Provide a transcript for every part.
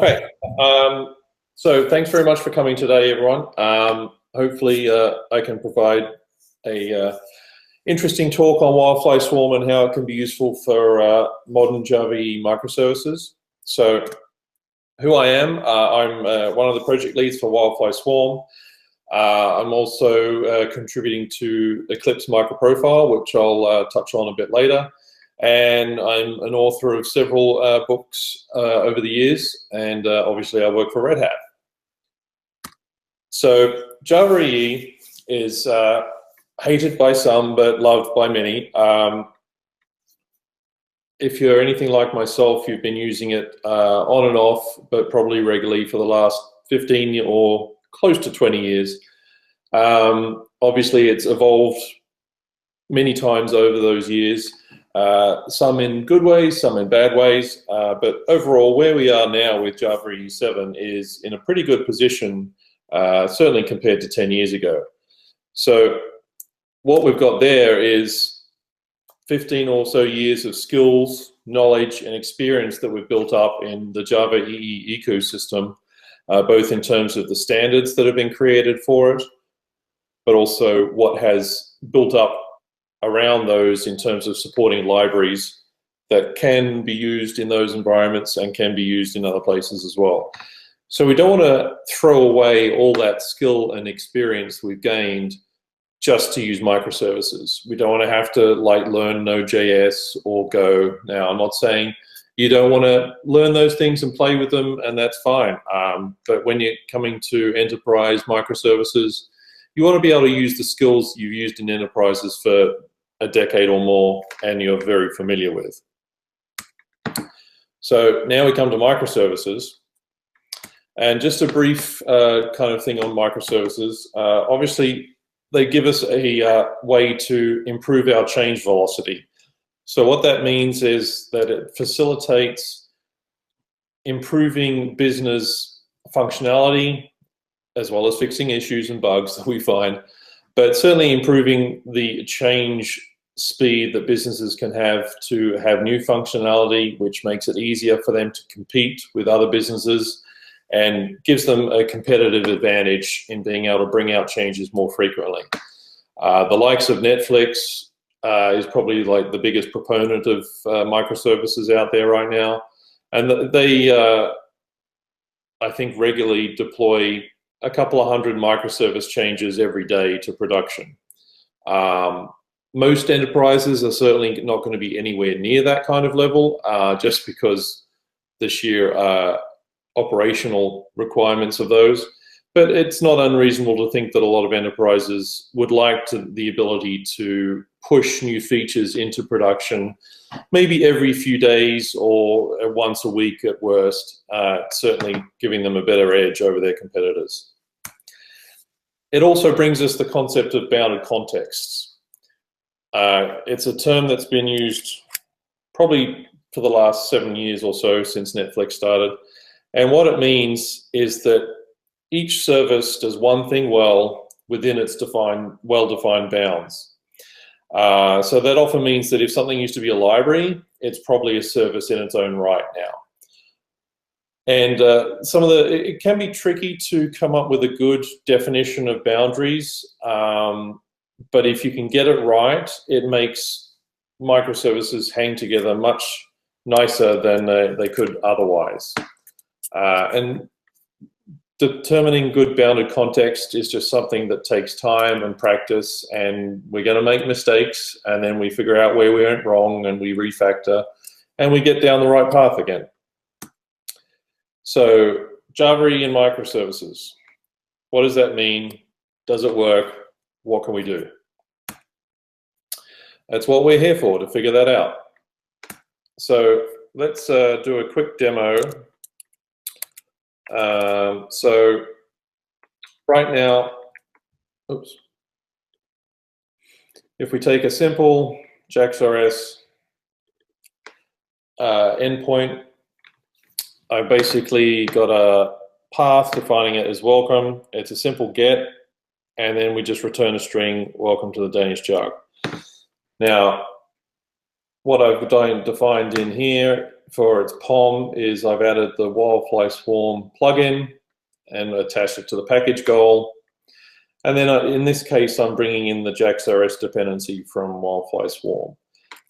Okay, so thanks very much for coming today, everyone. Hopefully I can provide a interesting talk on WildFly Swarm and how it can be useful for modern Java EE microservices. So who I am, I'm one of the project leads for WildFly Swarm. I'm also contributing to Eclipse MicroProfile, which I'll touch on a bit later. And I'm an author of several books over the years, and obviously I work for Red Hat. So Java EE is hated by some, but loved by many. If you're anything like myself, you've been using it on and off, but probably regularly for the last 15 or close to 20 years. Obviously, it's evolved many times over those years. Some in good ways, some in bad ways, but overall where we are now with Java EE 7 is in a pretty good position, certainly compared to 10 years ago. So what we've got there is 15 or so years of skills, knowledge and experience that we've built up in the Java EE ecosystem, both in terms of the standards that have been created for it, but also what has built up around those in terms of supporting libraries that can be used in those environments and can be used in other places as well. So we don't want to throw away all that skill and experience we've gained just to use microservices. We don't want to have to learn Node.js or Go. Now, I'm not saying you don't want to learn those things and play with them, and that's fine. But when you're coming to enterprise microservices, you want to be able to use the skills you've used in enterprises for a decade or more and you're very familiar with. So now we come to microservices. And just a brief kind of thing on microservices. Obviously, they give us a way to improve our change velocity. So what that means is that it facilitates improving business functionality as well as fixing issues and bugs that we find, but certainly improving the change speed that businesses can have to have new functionality, which makes it easier for them to compete with other businesses and gives them a competitive advantage in being able to bring out changes more frequently. The likes of Netflix is probably like the biggest proponent of microservices out there right now. And they, I think, regularly deploy a couple of hundred microservice changes every day to production. Most enterprises are certainly not going to be anywhere near that kind of level, just because the sheer operational requirements of those. But it's not unreasonable to think that a lot of enterprises would like the ability to push new features into production, maybe every few days or once a week at worst, certainly giving them a better edge over their competitors. It also brings us the concept of bounded contexts. It's a term that's been used probably for the last 7 years or so since Netflix started. And what it means is that each service does one thing well within its well-defined bounds. So that often means that if something used to be a library, it's probably a service in its own right now. And it can be tricky to come up with a good definition of boundaries. But if you can get it right, it makes microservices hang together much nicer than they could otherwise. And determining good bounded context is just something that takes time and practice, and we're going to make mistakes, and then we figure out where we went wrong, and we refactor, and we get down the right path again. So Java EE and microservices. What does that mean? Does it work? What can we do? That's what we're here for, to figure that out. So let's do a quick demo. So right now, oops. If we take a simple JAX-RS endpoint, I've basically got a path defining it as welcome. It's a simple get, and then we just return a string, welcome to the Danish jug. Now, what I've defined in here for its POM is I've added the WildFly Swarm plugin and attached it to the package goal. And then in this case, I'm bringing in the JAX-RS dependency from WildFly Swarm.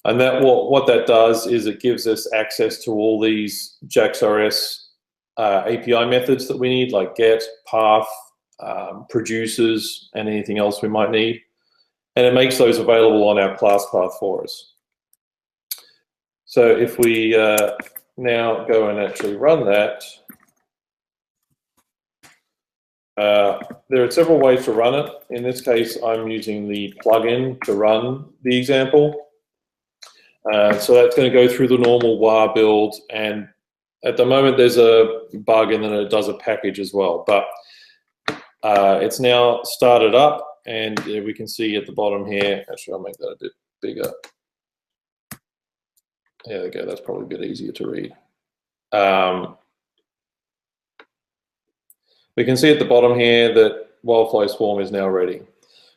And that what that does is it gives us access to all these JAX-RS API methods that we need, like get, path, producers, and anything else we might need. And it makes those available on our class path for us. So if we now go and actually run that, there are several ways to run it. In this case, I'm using the plugin to run the example. So that's going to go through the normal WAR build, and at the moment there's a bug and then it does a package as well. But it's now started up, and we can see at the bottom here, actually I'll make that a bit bigger. There we go, that's probably a bit easier to read. We can see at the bottom here that WildFly Swarm is now ready.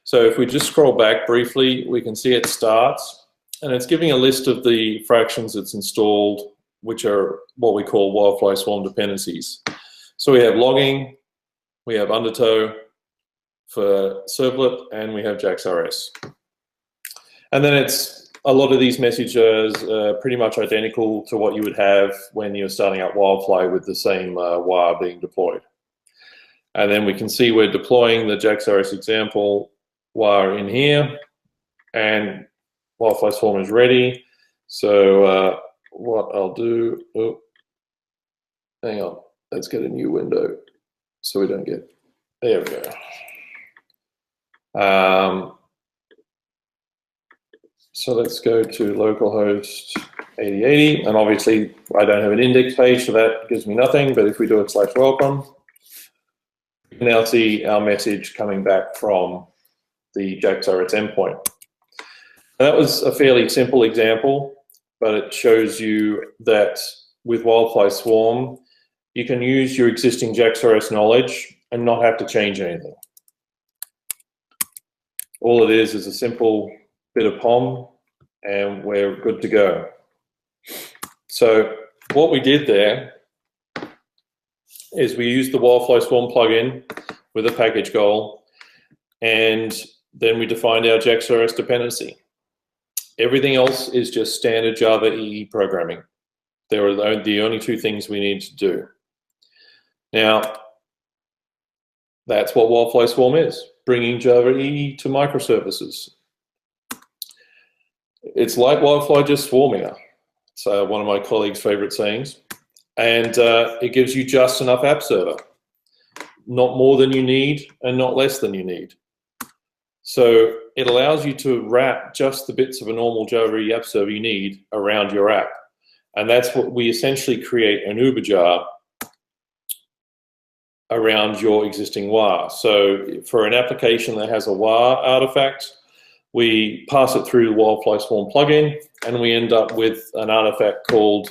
So if we just scroll back briefly, we can see it starts, and it's giving a list of the fractions it's installed, which are what we call WildFly Swarm dependencies. So we have logging, we have undertow for servlet, and we have JAX-RS. And then it's a lot of these messages are pretty much identical to what you would have when you're starting up WildFly with the same WAR being deployed. And then we can see we're deploying the JAX-RS example WAR in here, and WildFly Swarm is ready. So what I'll do, oh, hang on, let's get a new window so we don't get, there we go. So let's go to localhost 8080, and obviously I don't have an index page, so that gives me nothing, but if we do it /welcome, you can now see our message coming back from the JAX-RS endpoint. And that was a fairly simple example, but it shows you that with WildFly Swarm, you can use your existing JAX-RS knowledge and not have to change anything. All it is a simple bit of POM, and we're good to go. So what we did there is we used the WildFly Swarm plugin with a package goal, and then we defined our JAX-RS dependency. Everything else is just standard Java EE programming. There are the only two things we need to do. Now, that's what WildFly Swarm is, bringing Java EE to microservices. It's like WildFly just swarming. It's one of my colleagues' favorite sayings. And it gives you just enough app server. Not more than you need and not less than you need. So it allows you to wrap just the bits of a normal Java EE app server you need around your app. And that's what we essentially create an Uber jar around your existing WAR. So for an application that has a WAR artifact, we pass it through the WildFly Swarm plugin, and we end up with an artifact called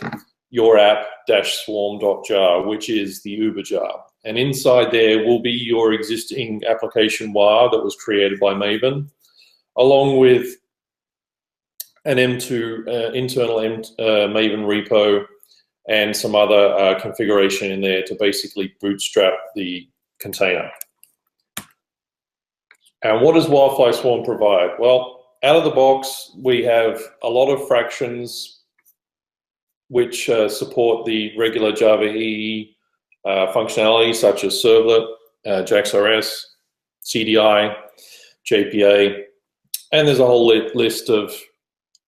yourapp-swarm.jar, which is the Uber jar. And inside there will be your existing application WAR that was created by Maven, along with an M2 internal Maven repo and some other configuration in there to basically bootstrap the container. And what does WildFly Swarm provide? Well, out of the box, we have a lot of fractions which support the regular Java EE functionality, such as servlet, JAX-RS, CDI, JPA, and there's a whole list of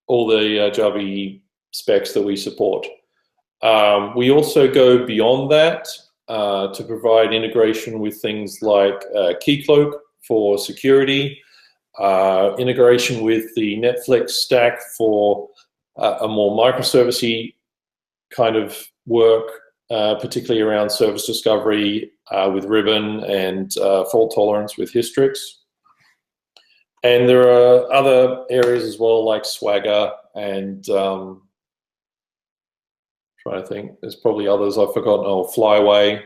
all the Java EE specs that we support. We also go beyond that to provide integration with things like Keycloak for security, integration with the Netflix stack for a more microservice-y kind of work, particularly around service discovery with Ribbon and fault tolerance with Hystrix. And there are other areas as well, like Swagger and trying to think, there's probably others I've forgotten. Oh, Flyway.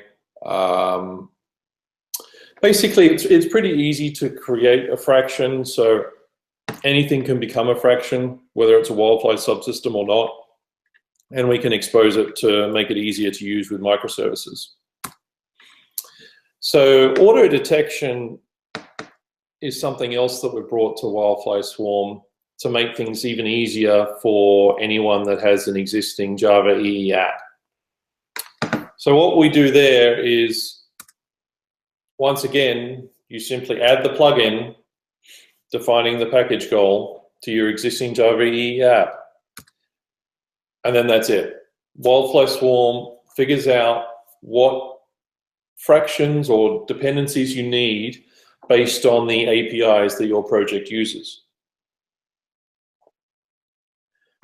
Basically, it's pretty easy to create a fraction, so anything can become a fraction, whether it's a WildFly subsystem or not. and we can expose it to make it easier to use with microservices. So auto detection is something else that we brought to WildFly Swarm to make things even easier for anyone that has an existing Java EE app. So what we do there is, once again, you simply add the plugin defining the package goal to your existing Java EE app. And then that's it. WildFly Swarm figures out what fractions or dependencies you need based on the APIs that your project uses.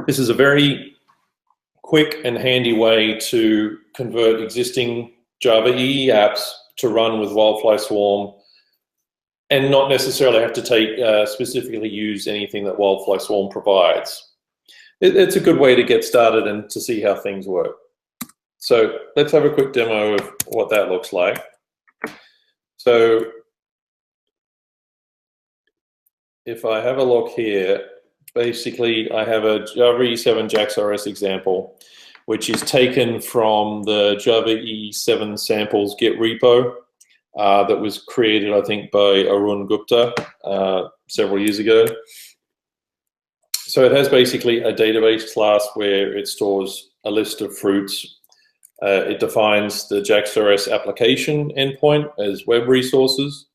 This is a very quick and handy way to convert existing Java EE apps to run with WildFly Swarm and not necessarily have to take specifically use anything that WildFly Swarm provides. It's a good way to get started and to see how things work. So let's have a quick demo of what that looks like. So if I have a look here, basically I have a Java EE 7 JAX-RS example, which is taken from the Java EE 7 samples Git repo that was created, I think, by Arun Gupta several years ago. So it has basically a database class where it stores a list of fruits. It defines the JAX-RS application endpoint as web resources.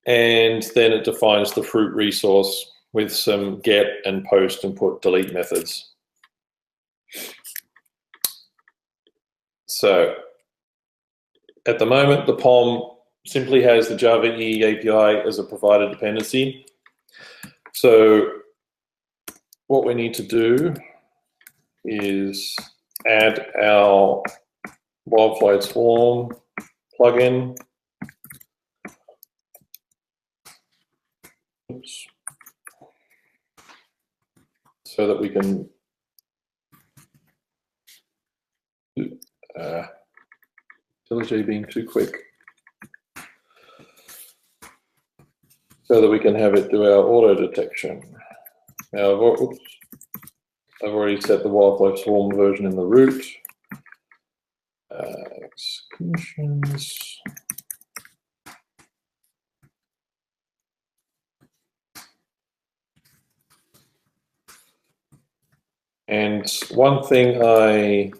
And then it defines the fruit resource with some get and post and put delete methods. So at the moment, the POM simply has the Java EE API as a provider dependency. So what we need to do is add our WildFly Swarm plugin. Oops. So that we can IntelliJ being too quick. So that we can have it do our auto detection. Now, I've already set the WildFly Swarm version in the root. Executions. And one thing I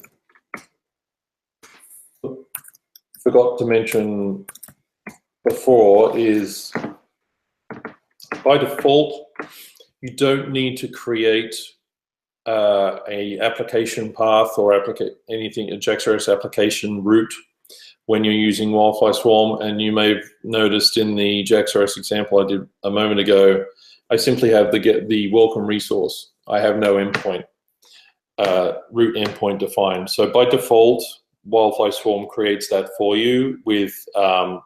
forgot to mention before is, by default, you don't need to create a application path or anything, a JAX-RS application route when you're using WildFly Swarm. And you may have noticed in the JAX-RS example I did a moment ago, I simply have the welcome resource. I have no endpoint, root endpoint defined. So by default, WildFly Swarm creates that for you with the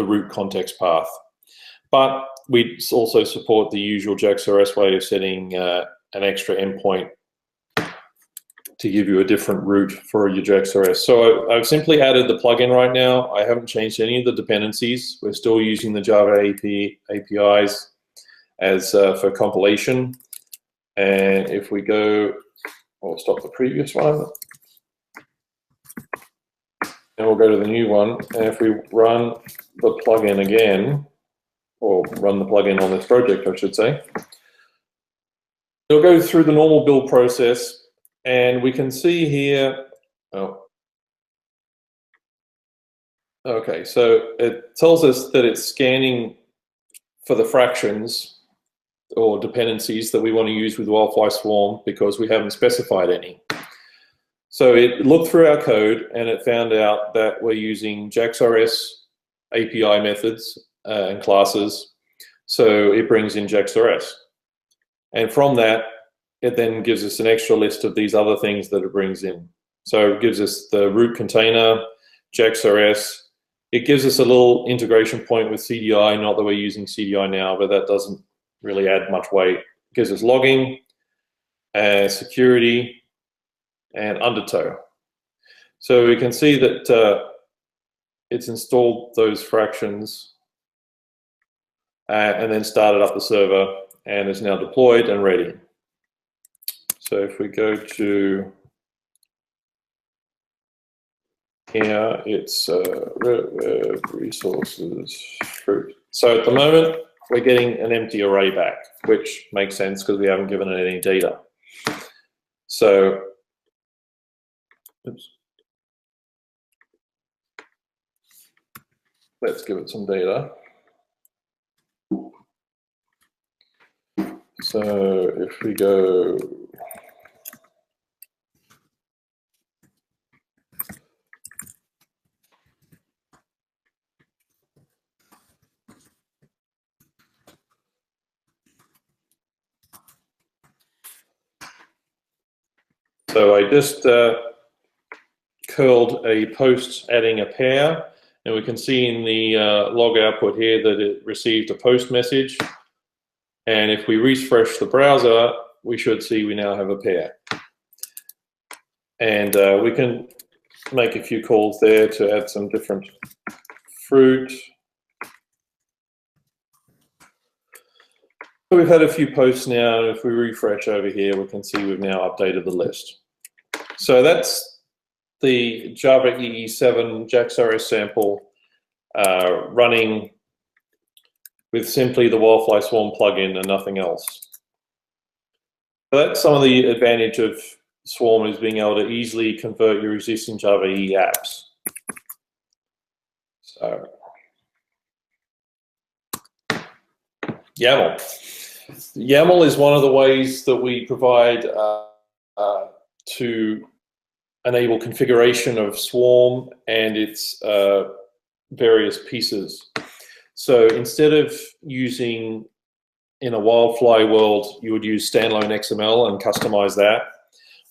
root context path. But we also support the usual JAX-RS way of setting an extra endpoint to give you a different route for your JAX-RS. So I've simply added the plugin right now. I haven't changed any of the dependencies. We're still using the JavaEE APIs as for compilation. And if we go, we'll stop the previous one. And we'll go to the new one. And if we run the plugin again, or run the plugin on this project, I should say, it'll go through the normal build process, and we can see here, okay, so it tells us that it's scanning for the fractions or dependencies that we want to use with WildFly Swarm because we haven't specified any. So it looked through our code and it found out that we're using JAX-RS API methods and classes. So it brings in JAX-RS. And from that, it then gives us an extra list of these other things that it brings in. So it gives us the root container, JAX-RS. It gives us a little integration point with CDI, not that we're using CDI now, but that doesn't really add much weight. It gives us logging, security, and undertow. So we can see that it's installed those fractions and then started up the server and is now deployed and ready. So if we go to here, it's resources fruit. So at the moment, we're getting an empty array back, which makes sense because we haven't given it any data. So, oops. Let's give it some data. So if we go So I just curled a post adding a pair, and we can see in the log output here that it received a post message. And if we refresh the browser, we should see we now have a pair. And we can make a few calls there to add some different fruit. So we've had a few posts now, and if we refresh over here, we can see we've now updated the list. So that's the Java EE 7 JAX-RS sample running with simply the WildFly Swarm plugin and nothing else. So that's some of the advantage of Swarm, is being able to easily convert your existing Java EE apps. So YAML. YAML is one of the ways that we provide to enable configuration of Swarm and its various pieces. So instead of using, in a WildFly world, you would use standalone XML and customize that.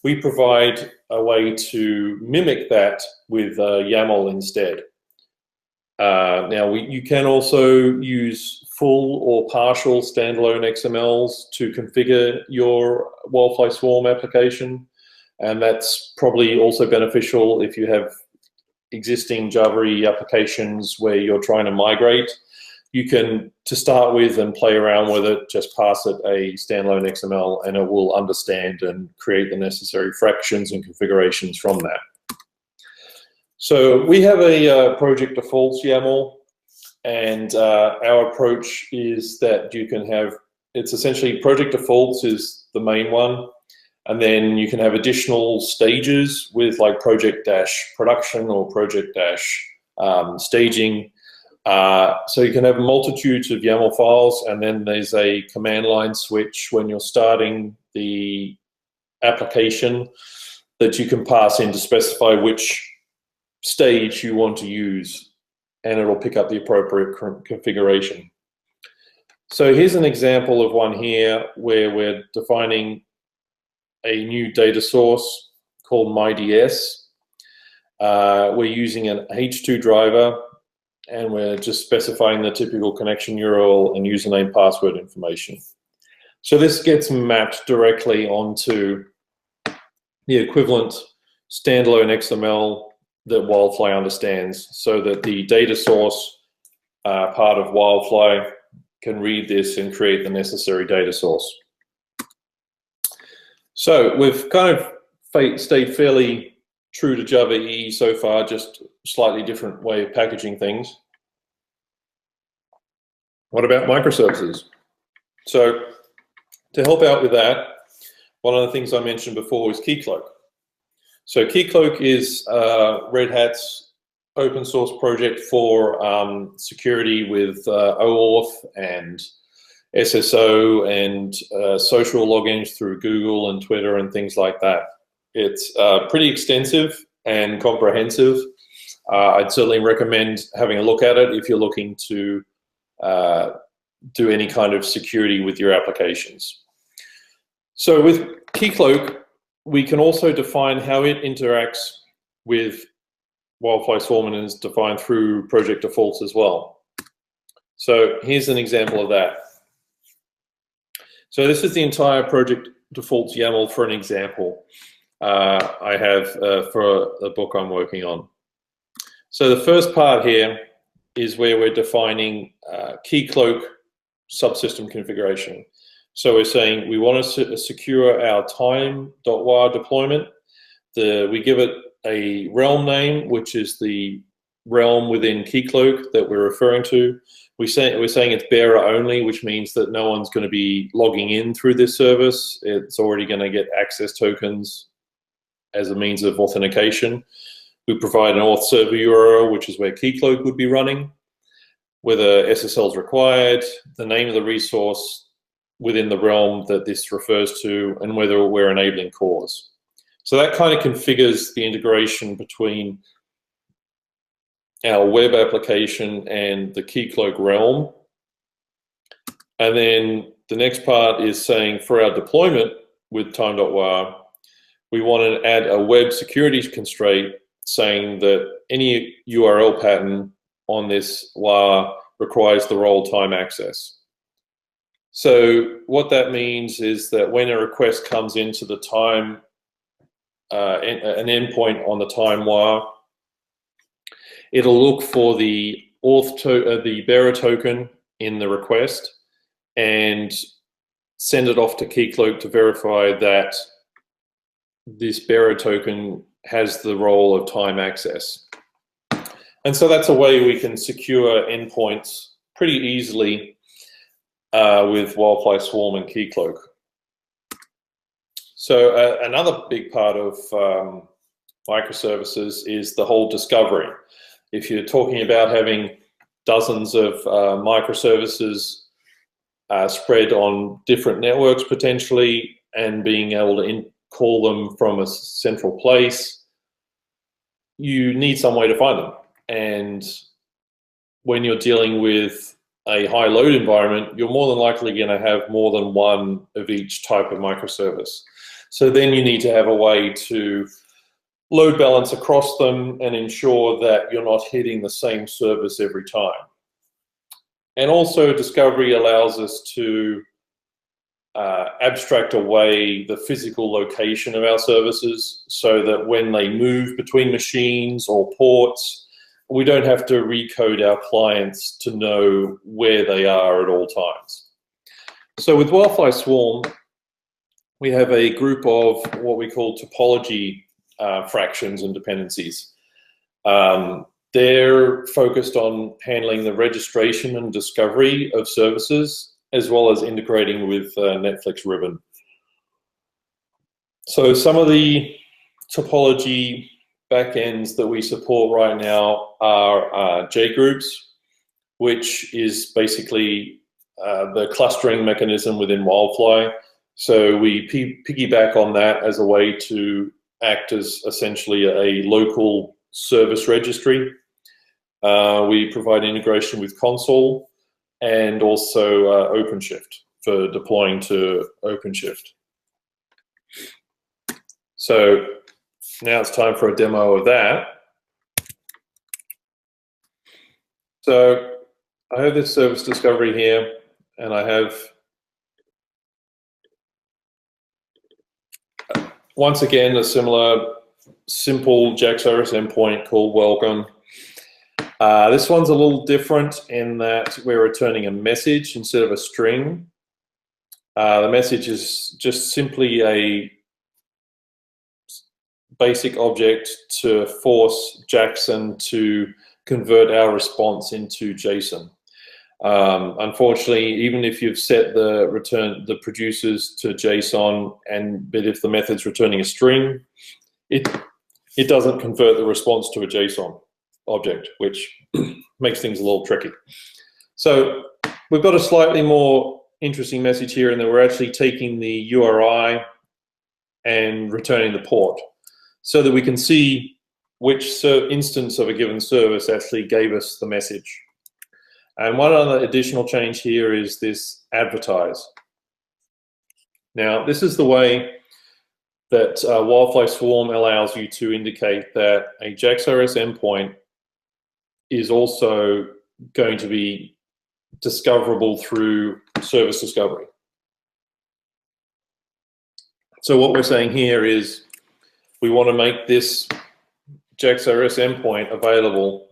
We provide a way to mimic that with YAML instead. Now, you can also use full or partial standalone XMLs to configure your WildFly Swarm application, and that's probably also beneficial if you have existing Java EE applications where you're trying to migrate. You can, to start with and play around with it, just pass it a standalone XML and it will understand and create the necessary fractions and configurations from that. So we have a project defaults YAML, and our approach is that you can have, it's essentially project defaults is the main one, and then you can have additional stages with like project-production or project-staging. So you can have multitudes of YAML files, and then there's a command line switch when you're starting the application that you can pass in to specify which stage you want to use, and it'll pick up the appropriate configuration. So here's an example of one here where we're defining a new data source called MyDS. We're using an H2 driver, and we're just specifying the typical connection URL and username password information. So this gets mapped directly onto the equivalent standalone XML that WildFly understands, so that the data source part of WildFly can read this and create the necessary data source. So we've kind of stayed fairly true to Java EE so far, just slightly different way of packaging things. What about microservices? So to help out with that, one of the things I mentioned before was Keycloak. So Keycloak is Red Hat's open source project for security with OAuth and SSO and social logins through Google and Twitter and things like that. It's pretty extensive and comprehensive. I'd certainly recommend having a look at it if you're looking to do any kind of security with your applications. So with Keycloak, we can also define how it interacts with WildFly Swarm, and is defined through project defaults as well. So here's an example of that. So this is the entire project defaults YAML for an example I have for the book I'm working on. So the first part here is where we're defining Keycloak subsystem configuration. So we're saying we want to secure our time.war deployment. We give it a realm name, which is the realm within Keycloak that we're referring to. We're saying it's bearer only, which means that no one's going to be logging in through this service. It's already going to get access tokens as a means of authentication. We provide an auth server URL, which is where Keycloak would be running, whether SSL is required, the name of the resource within the realm that this refers to, and whether we're enabling cores. So that kind of configures the integration between our web application and the Keycloak realm. And then the next part is saying for our deployment with time.war, we want to add a web security constraint saying that any URL pattern on this WAR requires the role time access. So what that means is that when a request comes into the time, an endpoint on the time WAR, it'll look for the the bearer token in the request and send it off to Keycloak to verify that this bearer token has the role of time access. And so that's a way we can secure endpoints pretty easily with WildFly Swarm and Keycloak. So another big part of microservices is the whole discovery. If you're talking about having dozens of microservices spread on different networks potentially and being able to call them from a central place, you need some way to find them. And when you're dealing with a high load environment, you're more than likely going to have more than one of each type of microservice. So then you need to have a way to load balance across them and ensure that you're not hitting the same service every time. And also discovery allows us to abstract away the physical location of our services so that when they move between machines or ports, we don't have to recode our clients to know where they are at all times. So with WildFly Swarm, we have a group of what we call topology fractions and dependencies. They're focused on handling the registration and discovery of services, as well as integrating with Netflix Ribbon. So some of the topology backends that we support right now are JGroups, which is basically the clustering mechanism within WildFly. So we piggyback on that as a way to act as essentially a local service registry. We provide integration with Console and also OpenShift for deploying to OpenShift. So now it's time for a demo of that. So I have this service discovery here, and I have, once again, a similar simple JAX-RS endpoint called welcome. This one's a little different in that we're returning a message instead of a string. The message is just simply a basic object to force Jackson to convert our response into JSON. Unfortunately, even if you've set the producers to JSON, but if the method's returning a string, it doesn't convert the response to a JSON object, which makes things a little tricky. So we've got a slightly more interesting message here in that we're actually taking the URI and returning the port so that we can see which instance of a given service actually gave us the message. And one other additional change here is this advertise. Now, this is the way that WildFly Swarm allows you to indicate that a JAX-RS endpoint is also going to be discoverable through service discovery. So what we're saying here is we want to make this JAX-RS endpoint available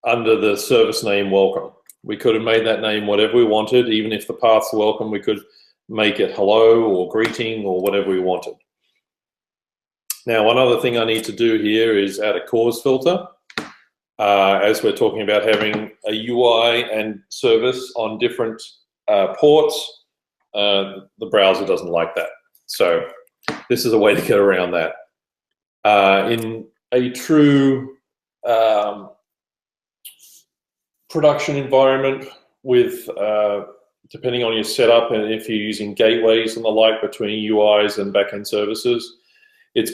under the service name welcome. We could have made that name whatever we wanted. Even if the path's welcome, we could make it hello or greeting or whatever we wanted. Now, one other thing I need to do here is add a cause filter. As we're talking about having a UI and service on different ports, the browser doesn't like that. So this is a way to get around that. In a true production environment with, depending on your setup and if you're using gateways and the like between UIs and backend services, it's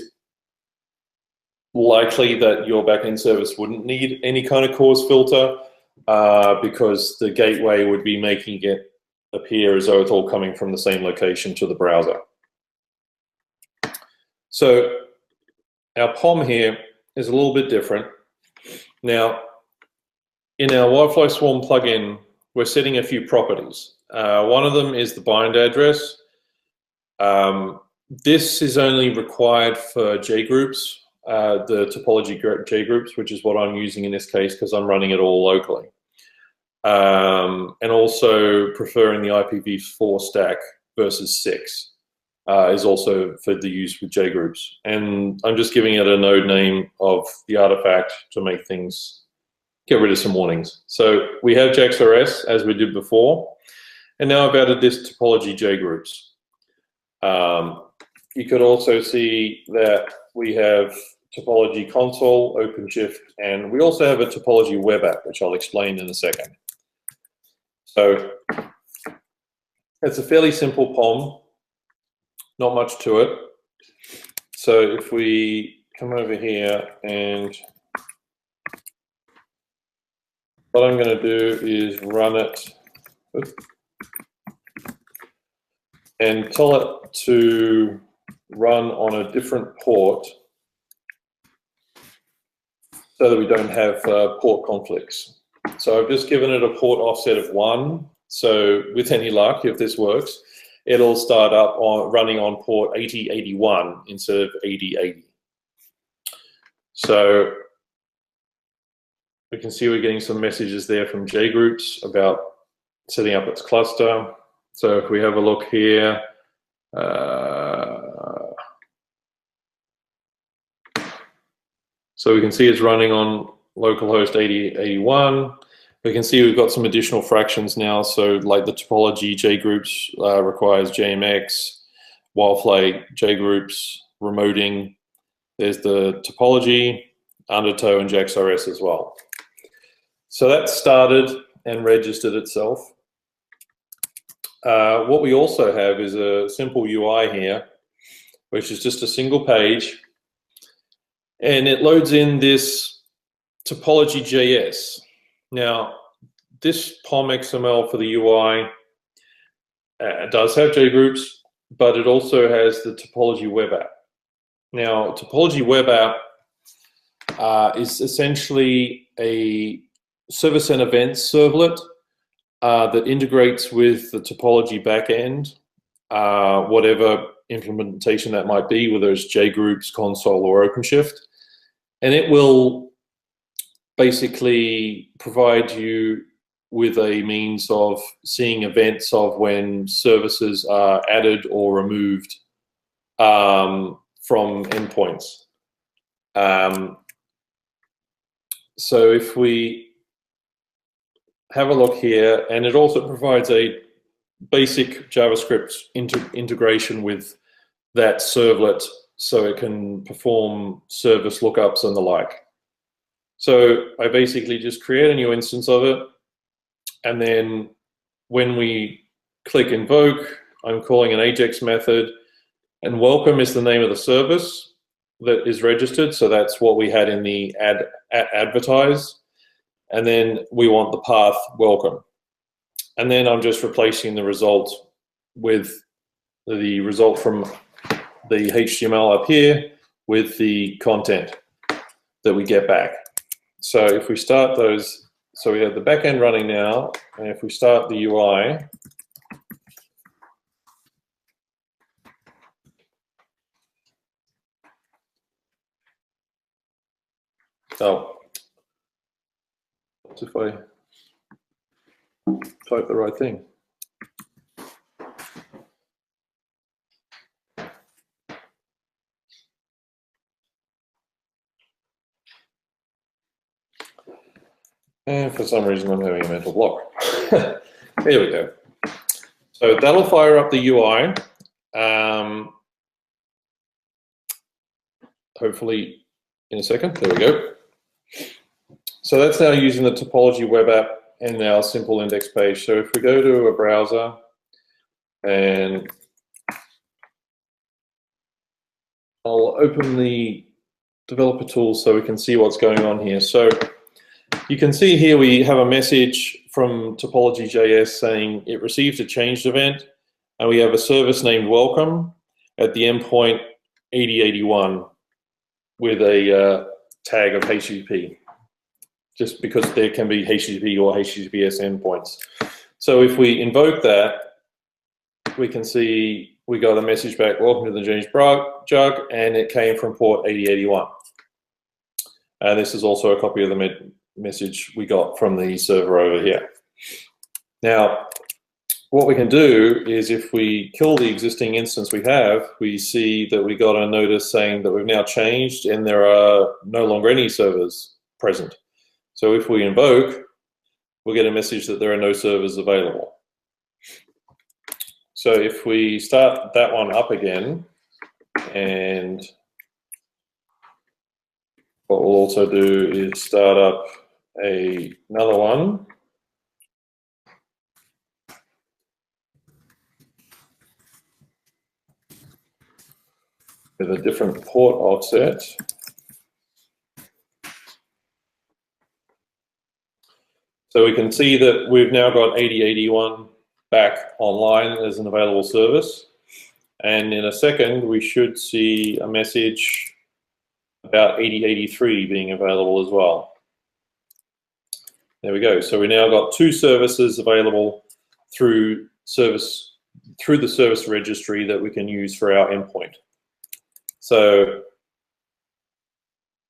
likely that your backend service wouldn't need any kind of cause filter because the gateway would be making it appear as though it's all coming from the same location to the browser. So our POM here is a little bit different. Now, in our WildFly Swarm plugin, we're setting a few properties. One of them is the bind address. This is only required for JGroups, the topology JGroups, which is what I'm using in this case because I'm running it all locally. And also preferring the IPv4 stack versus 6 is also for the use with JGroups. And I'm just giving it a node name of the artifact to make things, get rid of some warnings. So we have JAX-RS as we did before. And now I've added this topology JGroups. You could also see that we have topology console, OpenShift, and we also have a topology web app, which I'll explain in a second. So it's a fairly simple POM, not much to it. So if we come over here, and what I'm going to do is run it and tell it to run on a different port so that we don't have port conflicts. So I've just given it a port offset of 1. So with any luck, if this works, it'll start up on running on port 8081 instead of 8080. So we can see we're getting some messages there from JGroups about setting up its cluster. So if we have a look here, so we can see it's running on localhost 8081. We can see we've got some additional fractions now. So like the topology JGroups requires JMX, WildFly JGroups, remoting. There's the topology, Undertow, and JAX-RS as well. So that started and registered itself. What we also have is a simple UI here, which is just a single page. And it loads in this topology.js. Now, this POM XML for the UI does have JGroups, but it also has the topology web app. Now, topology web app is essentially a service and events servlet that integrates with the topology backend, whatever implementation that might be, whether it's JGroups, console, or OpenShift. And it will basically provide you with a means of seeing events of when services are added or removed from endpoints. So if we have a look here, and it also provides a basic JavaScript integration with that servlet so it can perform service lookups and the like. So I basically just create a new instance of it, and then when we click invoke, I'm calling an AJAX method, and welcome is the name of the service that is registered, so that's what we had in the advertise, and then we want the path welcome. And then I'm just replacing the result with the result from the HTML up here with the content that we get back. So if we start those, so we have the backend running now, and if we start the UI, oh, what if I type the right thing? And for some reason, I'm having a mental block. Here we go. So that'll fire up the UI. Hopefully in a second. There we go. So that's now using the topology web app and our simple index page. So if we go to a browser and I'll open the developer tool so we can see what's going on here. So you can see here we have a message from topology.js saying it received a changed event, and we have a service named welcome at the endpoint 8081 with a tag of HTTP, just because there can be HTTP or HTTPS endpoints. So if we invoke that, we can see we got a message back, welcome to the James Jug, and it came from port 8081. And this is also a copy of the message we got from the server over here. Now, what we can do is if we kill the existing instance we have, we see that we got a notice saying that we've now changed and there are no longer any servers present. So if we invoke, we'll get a message that there are no servers available. So if we start that one up again, and what we'll also do is start up another one. With a different port offset. So we can see that we've now got 8081 back online as an available service. And in a second, we should see a message about 8083 being available as well. There we go. So we now got two services available through the service registry that we can use for our endpoint. So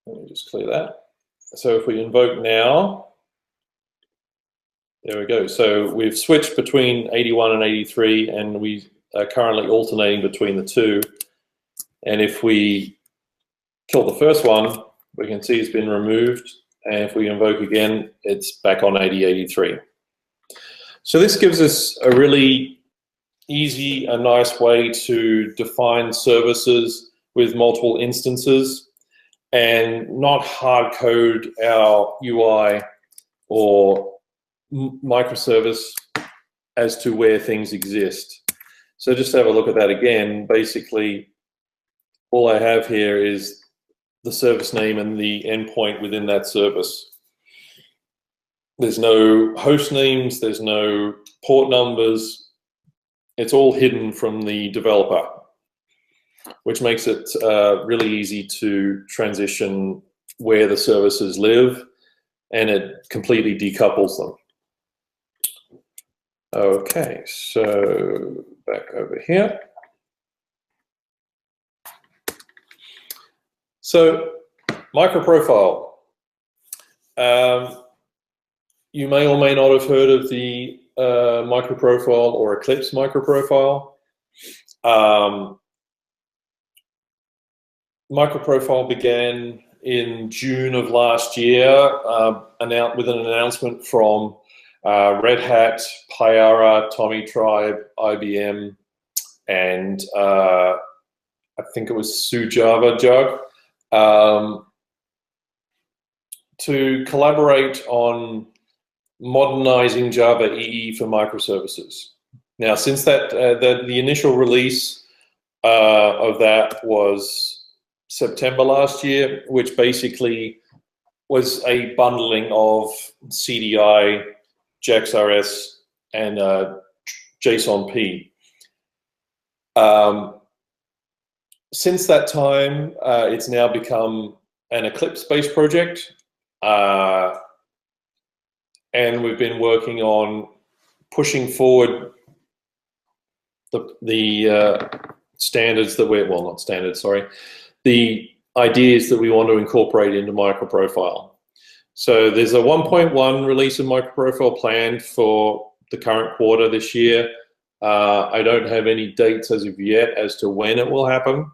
let me just clear that. So if we invoke now, there we go. So we've switched between 81 and 83, and we are currently alternating between the two. And if we kill the first one, we can see it's been removed. And if we invoke again, it's back on 8083. So this gives us a really easy and nice way to define services with multiple instances and not hard code our UI or microservice as to where things exist. So just have a look at that again. Basically, all I have here is the service name and the endpoint within that service. There's no host names, there's no port numbers. It's all hidden from the developer, which makes it really easy to transition where the services live, and it completely decouples them. Okay, so back over here. So, microprofile. You may or may not have heard of the microprofile or Eclipse microprofile. Microprofile began in June of last year with an announcement from Red Hat, Payara, Tommy Tribe, IBM, and I think it was Sujava Jug, to collaborate on modernizing Java EE for microservices. Now, since that the initial release of that was September last year, which basically was a bundling of CDI, JAX-RS, and JSON-P. Since that time, it's now become an Eclipse-based project, and we've been working on pushing forward the standards that we're, well, not standards, sorry, the ideas that we want to incorporate into microprofile. So there's a 1.1 release of microprofile planned for the current quarter this year. I don't have any dates as of yet as to when it will happen.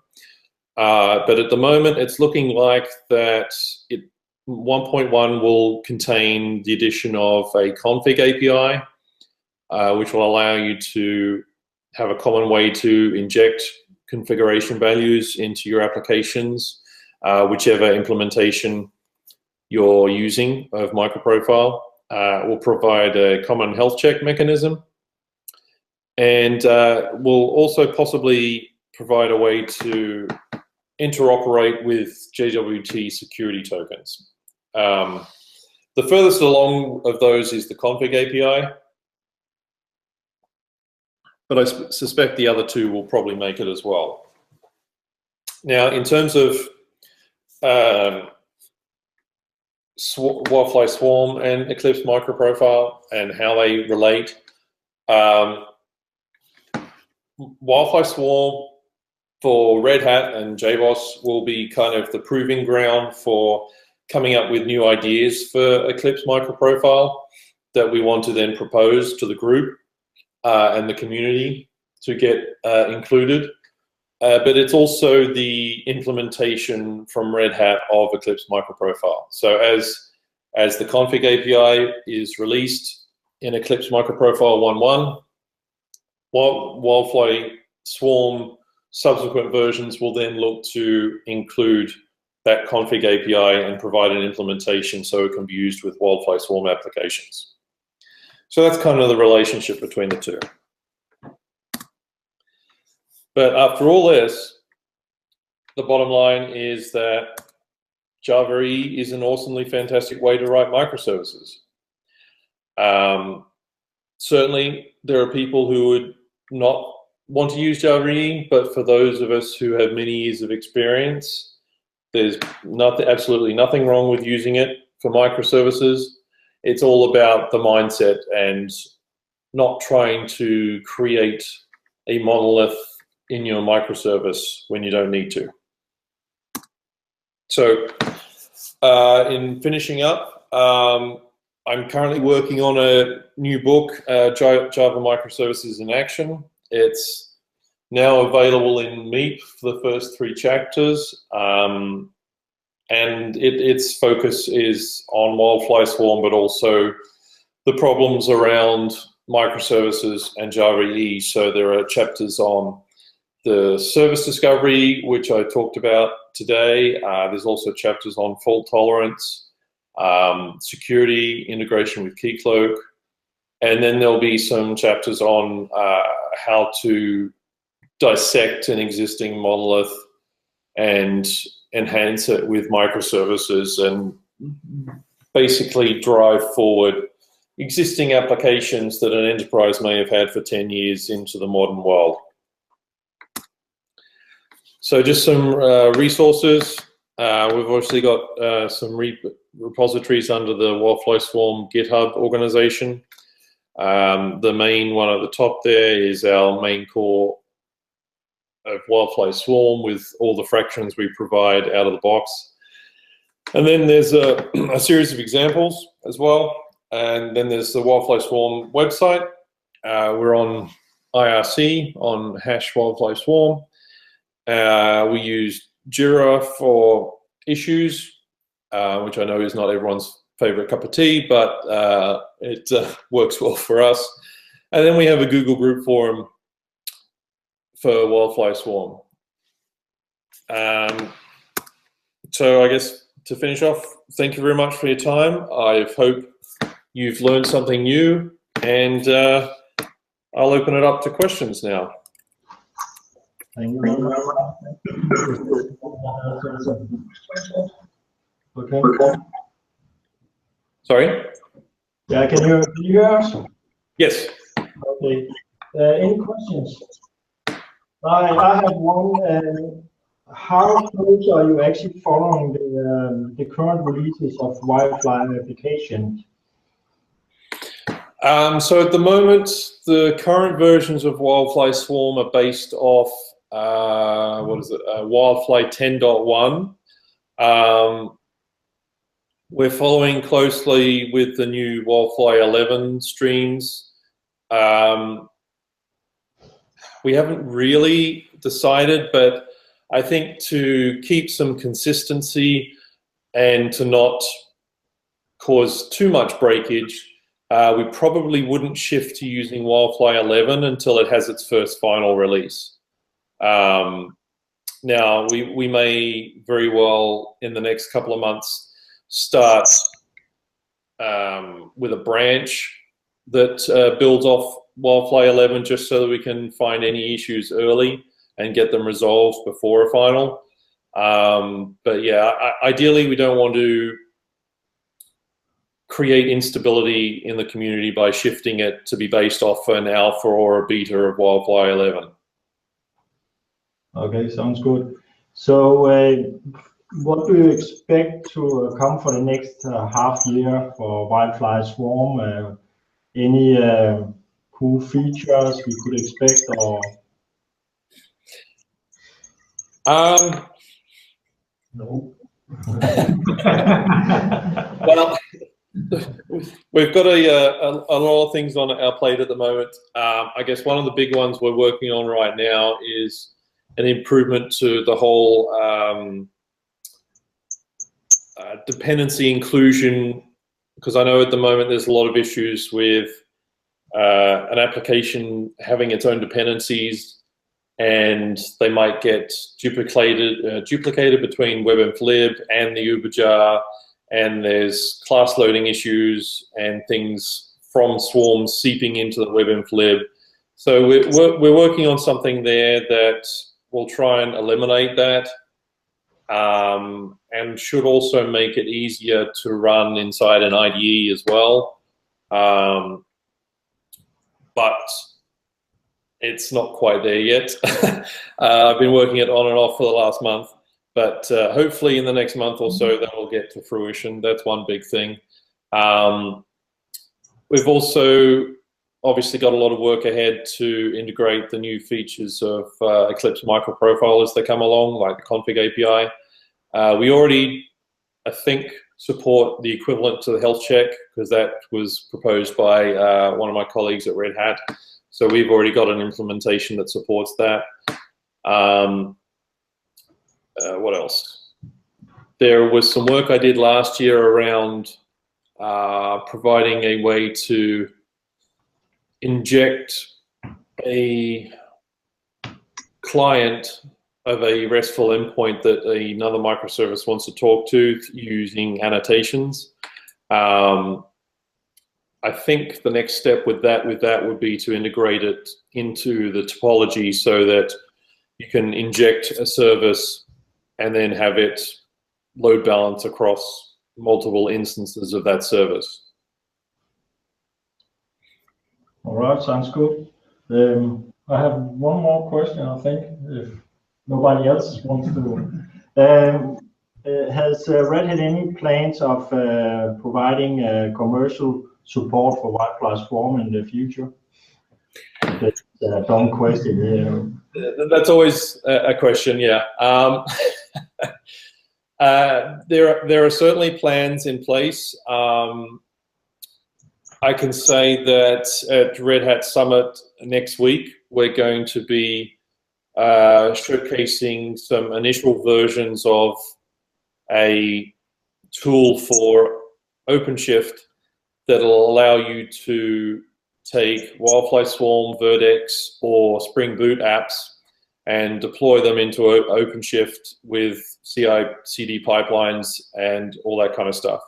But at the moment, it's looking like that it 1.1 will contain the addition of a config API, which will allow you to have a common way to inject configuration values into your applications, whichever implementation you're using of MicroProfile. Will provide a common health check mechanism, and will also possibly provide a way to interoperate with JWT security tokens. The furthest along of those is the config API, but I suspect the other two will probably make it as well. Now, in terms of WildFly Swarm and Eclipse MicroProfile and how they relate, WildFly Swarm for Red Hat and JBoss will be kind of the proving ground for coming up with new ideas for Eclipse MicroProfile that we want to then propose to the group and the community to get included. But it's also the implementation from Red Hat of Eclipse MicroProfile. So as the config API is released in Eclipse MicroProfile 1.1, WildFly Swarm subsequent versions will then look to include that config API and provide an implementation so it can be used with WildFly Swarm applications. So that's kind of the relationship between the two. But after all this, the bottom line is that JavaEE is an awesomely fantastic way to write microservices. Certainly, there are people who would not want to use JavaEE, but for those of us who have many years of experience, there's absolutely nothing wrong with using it for microservices. It's all about the mindset and not trying to create a monolith in your microservice when you don't need to. So in finishing up, I'm currently working on a new book, Java Microservices in Action. It's now available in MEEP for the first 3 chapters. And its focus is on WildFly Swarm, but also the problems around microservices and JavaEE. So there are chapters on the service discovery, which I talked about today. There's also chapters on fault tolerance, security, integration with Keycloak, and then there'll be some chapters on how to dissect an existing monolith and enhance it with microservices and basically drive forward existing applications that an enterprise may have had for 10 years into the modern world. So just some resources. We've obviously got some repositories under the WildFly Swarm GitHub organization. The main one at the top there is our main core of WildFly Swarm with all the fractions we provide out of the box. And then there's a series of examples as well. And then there's the WildFly Swarm website. We're on IRC on #WildFly Swarm. We use Jira for issues, which I know is not everyone's favorite cup of tea, but it works well for us. And then we have a Google group forum for WildFly Swarm. So I guess to finish off, thank you very much for your time. I hope you've learned something new, and I'll open it up to questions now. Thank you very much. Okay. Sorry? Yeah, can you hear us? Yes. Okay. Any questions? I have one. How close are you actually following the current releases of WildFly applications? So at the moment, the current versions of WildFly Swarm are based off WildFly 10.1. We're following closely with the new WildFly 11 streams. We haven't really decided, but I think to keep some consistency, and to not cause too much breakage, we probably wouldn't shift to using WildFly 11 until it has its first final release. Now, we may very well, in the next couple of months, start with a branch that builds off WildFly 11 just so that we can find any issues early and get them resolved before a final. But yeah, ideally we don't want to create instability in the community by shifting it to be based off an alpha or a beta of WildFly 11. Okay, sounds good. So what do you expect to come for the next half year for WildFly Swarm? Any cool features we could expect, or? No. Well, we've got a lot of things on our plate at the moment. I guess one of the big ones we're working on right now is an improvement to the whole dependency inclusion, because I know at the moment there's a lot of issues with an application having its own dependencies, and they might get duplicated between web and flib and the uberjar, and there's class loading issues and things from Swarm seeping into the web and flib. So we're working on something there that will try and eliminate that, and should also make it easier to run inside an IDE as well. But it's not quite there yet. I've been working it on and off for the last month, but hopefully in the next month or so that will get to fruition. That's one big thing. We've also obviously got a lot of work ahead to integrate the new features of Eclipse microprofile as they come along, like the config API. We already, I think, support the equivalent to the health check, because that was proposed by one of my colleagues at Red Hat. So we've already got an implementation that supports that. What else? There was some work I did last year around providing a way to inject a client of a RESTful endpoint that another microservice wants to talk to using annotations. I think the next step with that would be to integrate it into the topology so that you can inject a service and then have it load balance across multiple instances of that service. All right, sounds good. I have one more question, I think, if nobody else wants to. Has Red Hat any plans of providing commercial support for WildFly Swarm in the future? That's a dumb question. Yeah. That's always a question, yeah. There are certainly plans in place. I can say that at Red Hat Summit next week, we're going to be showcasing some initial versions of a tool for OpenShift that will allow you to take WildFly Swarm, Vertex, or Spring Boot apps and deploy them into OpenShift with CI/CD pipelines and all that kind of stuff.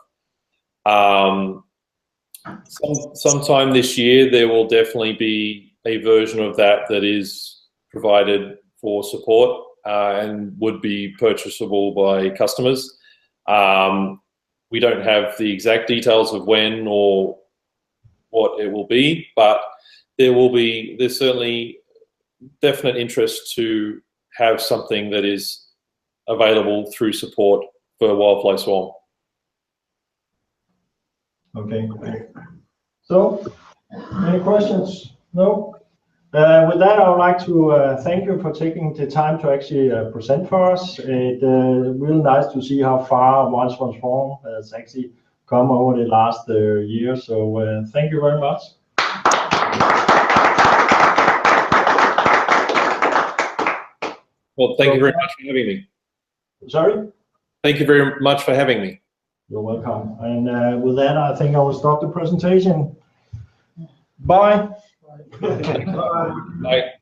Sometime this year, there will definitely be a version of that that is provided for support and would be purchasable by customers. We don't have the exact details of when or what it will be, but there's certainly definite interest to have something that is available through support for WildFly Swarm. Okay. So, any questions? No? With that, I would like to thank you for taking the time to actually present for us. It's really nice to see how far WildFly Swarm has actually come over the last year. So thank you very much. Well, thank you very much for having me. Sorry? Thank you very much for having me. You're welcome. And with that, I think I will stop the presentation. Bye. Bye.